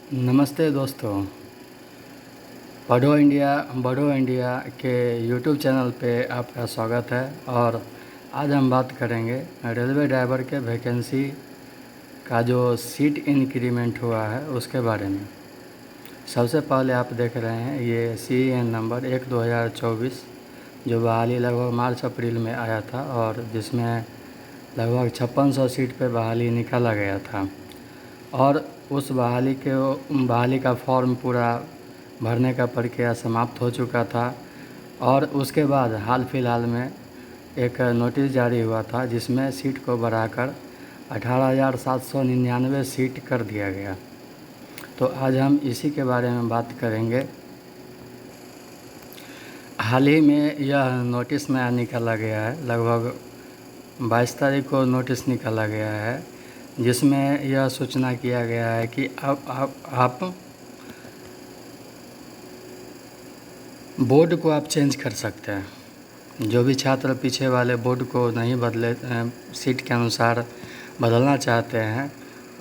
नमस्ते दोस्तों। बढ़ो इंडिया के यूट्यूब चैनल पे आपका स्वागत है। और आज हम बात करेंगे रेलवे ड्राइवर के वैकेंसी का जो सीट इंक्रीमेंट हुआ है उसके बारे में। सबसे पहले आप देख रहे हैं ये CEN नंबर 1/2024 जो बहाली लगभग मार्च अप्रैल में आया था और जिसमें लगभग 5600 सीट पे बहाली निकाला गया था। और उस बहाली का फॉर्म पूरा भरने का प्रक्रिया समाप्त हो चुका था। और उसके बाद हाल फिलहाल में एक नोटिस जारी हुआ था जिसमें सीट को बढ़ाकर 18,799 सीट कर दिया गया। तो आज हम इसी के बारे में बात करेंगे। हाल ही में यह नोटिस नया निकाला गया है, लगभग 22 तारीख को नोटिस निकाला गया है जिसमें यह सूचना किया गया है कि अब आप बोर्ड को आप चेंज कर सकते हैं। जो भी छात्र पीछे वाले बोर्ड को नहीं बदले, सीट के अनुसार बदलना चाहते हैं,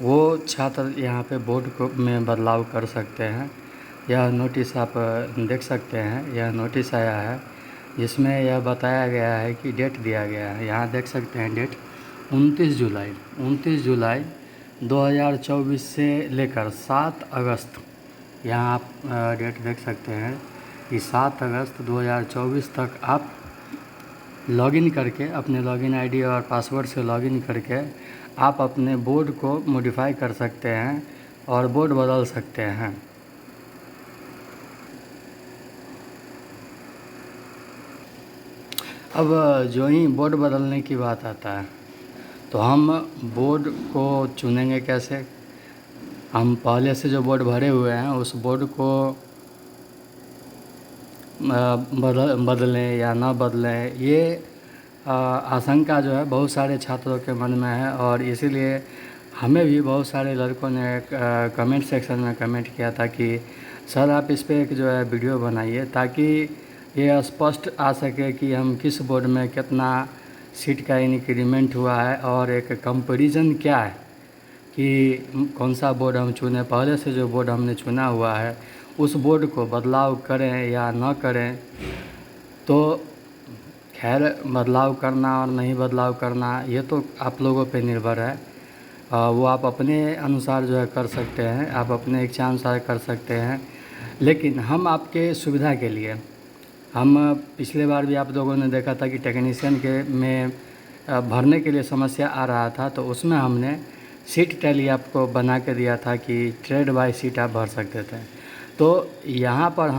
वो छात्र यहाँ पे बोर्ड को में बदलाव कर सकते हैं। यह नोटिस आप देख सकते हैं, यह नोटिस आया है जिसमें यह बताया गया है कि डेट दिया गया है। यहाँ देख सकते हैं डेट 29 जुलाई 2024 से लेकर 7 अगस्त। यहाँ आप डेट देख सकते हैं कि 7 अगस्त 2024 तक आप लॉगिन करके अपने लॉगिन आईडी और पासवर्ड से लॉगिन करके आप अपने बोर्ड को मॉडिफाई कर सकते हैं और बोर्ड बदल सकते हैं। अब जो ही बोर्ड बदलने की बात आता है तो हम बोर्ड को चुनेंगे कैसे। हम पहले से जो बोर्ड भरे हुए हैं उस बोर्ड को बदलें या ना बदलें, ये आशंका जो है बहुत सारे छात्रों के मन में है। और इसीलिए हमें भी बहुत सारे लड़कों ने कमेंट सेक्शन में कमेंट किया था कि सर आप इस पे एक जो है वीडियो बनाइए ताकि ये स्पष्ट आ सके कि हम किस बोर्ड में कितना सीट का इंक्रीमेंट हुआ है और एक कंपैरिजन क्या है कि कौन सा बोर्ड हम चुने। पहले से जो बोर्ड हमने चुना हुआ है उस बोर्ड को बदलाव करें या न करें। तो खैर, बदलाव करना और नहीं बदलाव करना ये तो आप लोगों पे निर्भर है। वो आप अपने अनुसार जो है कर सकते हैं, आप अपने इच्छा अनुसार कर सकते हैं। लेकिन हम आपके सुविधा के लिए, हम पिछले बार भी आप लोगों ने देखा था कि टेक्नीशियन के में भरने के लिए समस्या आ रहा था, तो उसमें हमने सीट टैली आपको बना के दिया था कि ट्रेड बाय सीट आप भर सकते थे। तो यहाँ पर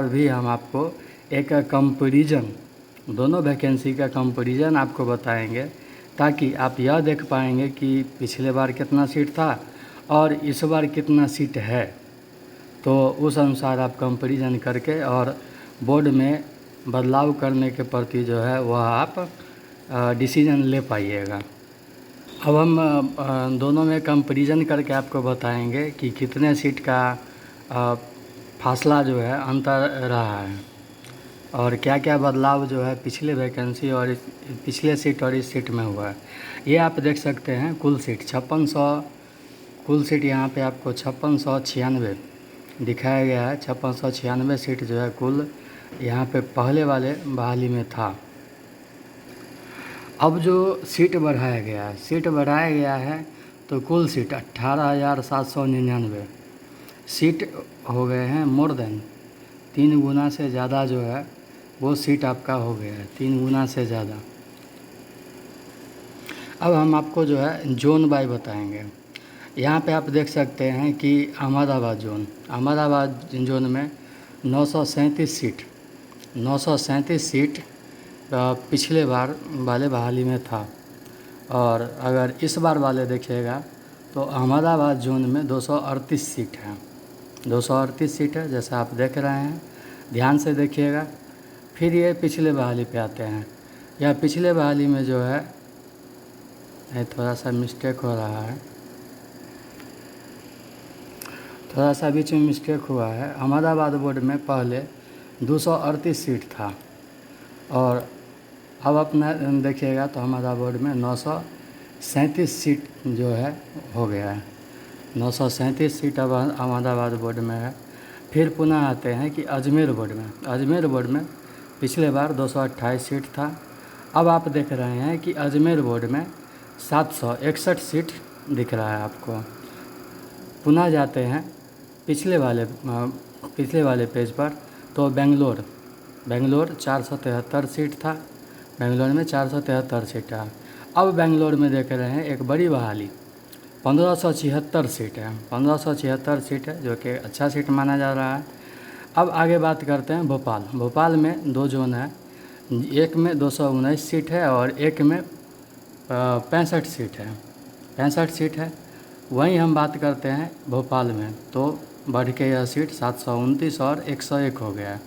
भी हम आपको एक कंपैरिजन, दोनों वैकेंसी का कंपैरिजन आपको बताएंगे ताकि आप यह देख पाएंगे कि पिछले बार कितना सीट था और इस बार कितना सीट है। तो उस अनुसार आप कंपैरिजन करके और बोर्ड में बदलाव करने के प्रति जो है वह आप डिसीजन ले पाइएगा। अब हम दोनों में कंपैरिजन करके आपको बताएंगे कि कितने सीट का फासला जो है अंतर रहा है और क्या क्या बदलाव जो है पिछले वैकेंसी और पिछले सीट और इस सीट में हुआ है। ये आप देख सकते हैं कुल सीट 5600, कुल सीट यहाँ पे आपको 5696 दिखाया गया है। 5696 सीट जो है कुल यहाँ पे पहले वाले बहाली में था। अब जो सीट बढ़ाया गया है तो कुल सीट 18,799 सीट हो गए हैं। मोर देन 3 गुना से ज़्यादा जो है वो सीट आपका हो गया है, 3 गुना से ज़्यादा। अब हम आपको जो है जोन बाय बताएंगे। यहाँ पे आप देख सकते हैं कि अहमदाबाद जोन में 937 सीट पिछले बार वाले बहाली में था। और अगर इस बार वाले देखिएगा तो अहमदाबाद जोन में 238 सीट है। 238 सीट है जैसा आप देख रहे हैं, ध्यान से देखिएगा। फिर ये पिछले बहाली पे आते हैं। यह पिछले बहाली में जो है थोड़ा सा मिस्टेक हो रहा है, थोड़ा सा बीच में मिस्टेक हुआ है। अहमदाबाद बोर्ड में पहले 238 सीट था और अब अपना देखिएगा तो अहमदाबाद बोर्ड में 937 सीट जो है हो गया है। 937 सीट अब अहमदाबाद बोर्ड में है। फिर पुनः आते हैं कि अजमेर बोर्ड में। अजमेर बोर्ड में पिछले बार 228 सीट था। अब आप देख रहे हैं कि अजमेर बोर्ड में 761 सीट दिख रहा है आपको। पुनः जाते हैं पिछले वाले पेज पर, तो बेंगलोर 473 सीट था। बेंगलोर में 473 सीट है। अब बेंगलोर में देख रहे हैं एक बड़ी बहाली, 1576 सीट है। 1576 सीट है, जो कि अच्छा सीट माना जा रहा है। अब आगे बात करते हैं भोपाल में 2 जोन है। एक में 219 सीट है और एक में 65 सीट है। 65 सीट है। वहीं हम बात करते हैं भोपाल में, तो बढ़ के यह सीट 729 और 101 हो गया है।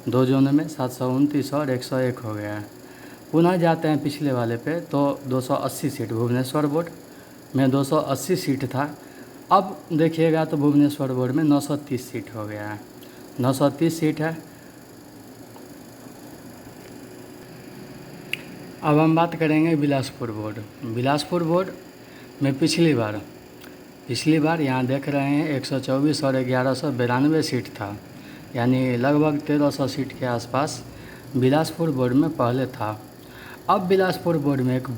2 जोन में 729 और 101 हो गया है। पुनः जाते हैं पिछले वाले पे, तो 280 सीट भुवनेश्वर बोर्ड में 280 सीट था। अब देखिएगा तो भुवनेश्वर बोर्ड में 930 सीट हो गया है। 930 सीट है। अब हम बात करेंगे बिलासपुर बोर्ड। बिलासपुर बोर्ड में पिछली बार यहाँ देख रहे हैं 124 और 1192 सीट था, यानी लगभग 1300 सीट के आसपास बिलासपुर बोर्ड में पहले था। अब बिलासपुर बोर्ड में एक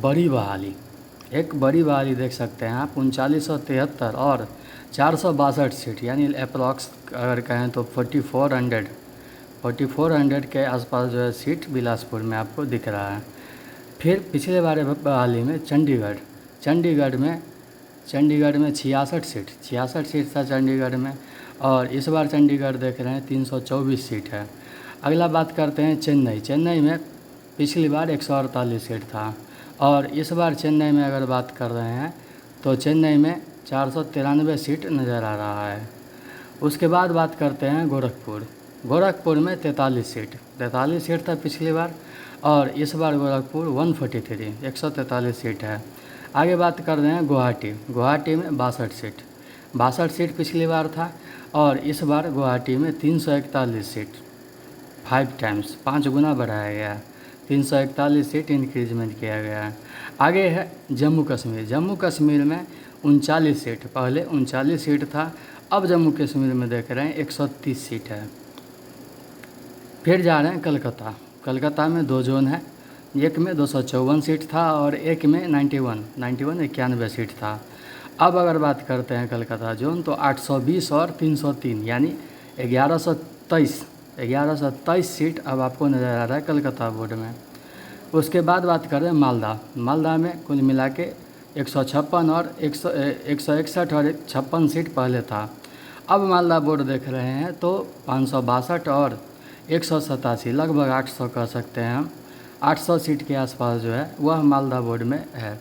बड़ी बहाली देख सकते हैं आप, 3973 और 462 सीट, यानी अप्रॉक्स अगर कहें तो 4400 के आसपास जो है सीट बिलासपुर में आपको दिख रहा है। फिर पिछले बार बहाली में चंडीगढ़ में 66 सीट था चंडीगढ़ में, और इस बार चंडीगढ़ देख रहे हैं 324 सीट है। अगला बात करते हैं चेन्नई में पिछली बार 148 सीट था, और इस बार चेन्नई में अगर बात कर रहे हैं तो चेन्नई में 493 सीट नज़र आ रहा है। उसके बाद बात करते हैं गोरखपुर में 43 सीट था पिछली बार, और इस बार गोरखपुर 143 सीट है। आगे बात कर रहे हैं गुवाहाटी में 62 सीट पिछली बार था, और इस बार गुवाहाटी में 341 सीट, 5 गुना बढ़ाया गया है। 341 सीट इंक्रीजमेंट किया गया है। आगे है जम्मू कश्मीर में 39 सीट, पहले 39 सीट था, अब जम्मू कश्मीर में देख रहे हैं 130 सीट है। फिर जा रहे हैं कलकत्ता में 2 जोन है। एक में 254 सीट था और एक में 91 सीट था। अब अगर बात करते हैं कलकत्ता जोन, तो 820 और 303, यानी 1123 सीट अब आपको नज़र आ रहा है कलकत्ता बोर्ड में। उसके बाद बात कर रहे हैं मालदा में कुल मिला के 156 और 161 और 56 सीट पहले था। अब मालदा बोर्ड देख रहे हैं तो 562 और 187, लगभग 800 कह सकते हैं हम, 800 सीट के आसपास जो है वह मालदा बोर्ड में है।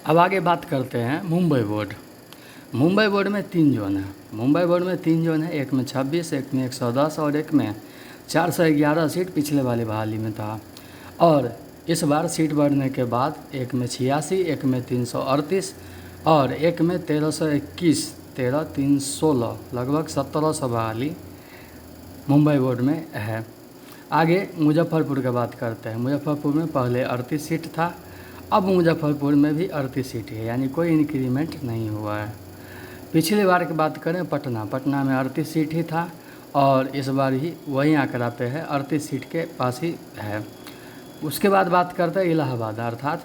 अब आगे बात करते हैं मुंबई बोर्ड में 3 जोन है। एक में 26, एक में 110 और एक में 411 सीट पिछले वाली बहाली में था, और इस बार सीट बढ़ने के बाद एक में 86, एक में 338 और एक में 1316, लगभग 1700 बहाली मुंबई बोर्ड में है। आगे मुजफ्फरपुर की बात करते हैं। मुजफ्फरपुर में पहले 38 सीट था, अब मुजफ्फरपुर में भी 38 सीट है, यानी कोई इंक्रीमेंट नहीं हुआ है। पिछली बार की बात करें पटना में 38 सीट ही था, और इस बार ही वही आंकड़ा पे है, 38 सीट के पास ही है। उसके बाद बात करते हैं इलाहाबाद अर्थात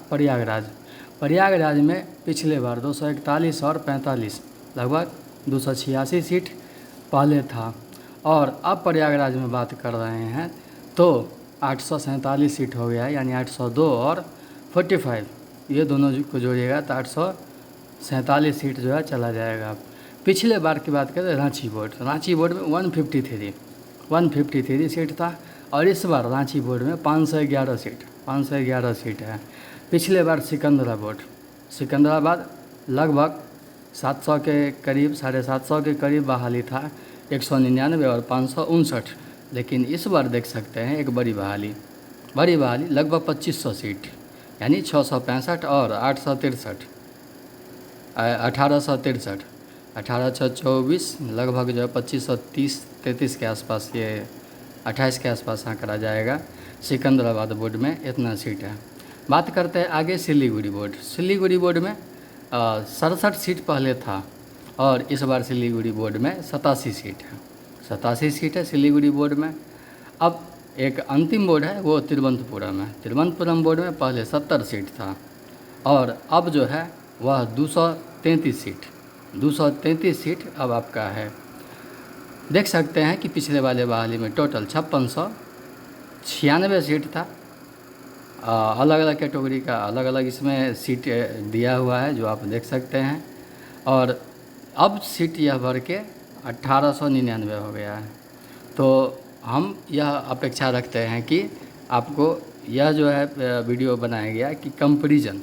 प्रयागराज में पिछले बार 241 और 45, लगभग 286 सीट पहले था, और अब प्रयागराज में बात कर रहे हैं तो 847 सीट हो गया है, यानी 802 और 45, ये दोनों को जोड़िएगा तो 847 सीट जो है चला जाएगा। पिछले बार की बात करें रांची बोर्ड में 153 सीट था, और इस बार रांची बोर्ड में 511 सीट है। पिछले बार सिकंदराबाद लगभग 700 के करीब, 750 के करीब बहाली था, 199 और 559, लेकिन इस बार देख सकते हैं एक बड़ी बहाली लगभग 2500 सीट, यानी 665 और 863, 1824, लगभग जो है 2530-33 के आसपास, ये 28 के आसपास आंकड़ा जाएगा। सिकंदराबाद बोर्ड में इतना सीट है। बात करते हैं आगे सिलीगुड़ी बोर्ड में 67 सीट पहले था और इस बार सिलीगुड़ी बोर्ड में 87 सीट है। 87 सीट है सिलीगुड़ी बोर्ड में। अब एक अंतिम बोर्ड है वो तिरुवनंतपुरम है। तिरुवनंतपुरम बोर्ड में पहले 70 सीट था और अब जो है वह 233 सीट अब आपका है। देख सकते हैं कि पिछले वाले बहाली में टोटल 5696 सीट था। अलग अलग कैटेगरी का अलग अलग इसमें सीट दिया हुआ है जो आप देख सकते हैं। और अब सीट यह भर के 1899 हो गया है। तो हम यह अपेक्षा रखते हैं कि आपको यह जो है वीडियो बनाया गया कि कंपैरिजन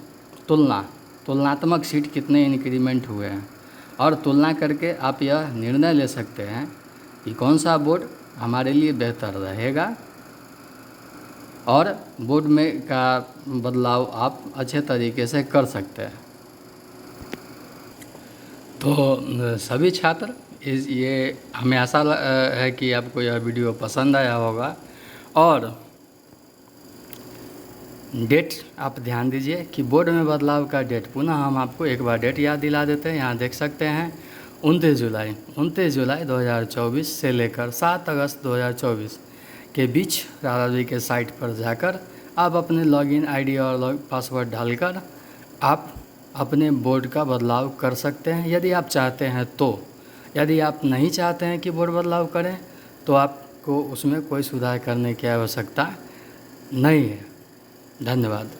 तुलनात्मक सीट कितने इंक्रीमेंट हुए हैं और तुलना करके आप यह निर्णय ले सकते हैं कि कौन सा बोर्ड हमारे लिए बेहतर रहेगा और बोर्ड में का बदलाव आप अच्छे तरीके से कर सकते हैं। तो सभी छात्र ये हमें आशा है कि आपको यह वीडियो पसंद आया होगा। और डेट आप ध्यान दीजिए कि बोर्ड में बदलाव का डेट पुनः हम आपको एक बार डेट याद दिला देते हैं। यहाँ देख सकते हैं 29 जुलाई 2024 से लेकर 7 अगस्त 2024 के बीच राराजी के साइट पर जाकर आप अपने लॉगिन आईडी और पासवर्ड डालकर आप अपने बोर्ड का बदलाव कर सकते हैं यदि आप चाहते हैं तो। यदि आप नहीं चाहते हैं कि बोर्ड बदलाव करें तो आपको उसमें कोई सुधार करने की आवश्यकता नहीं है। धन्यवाद।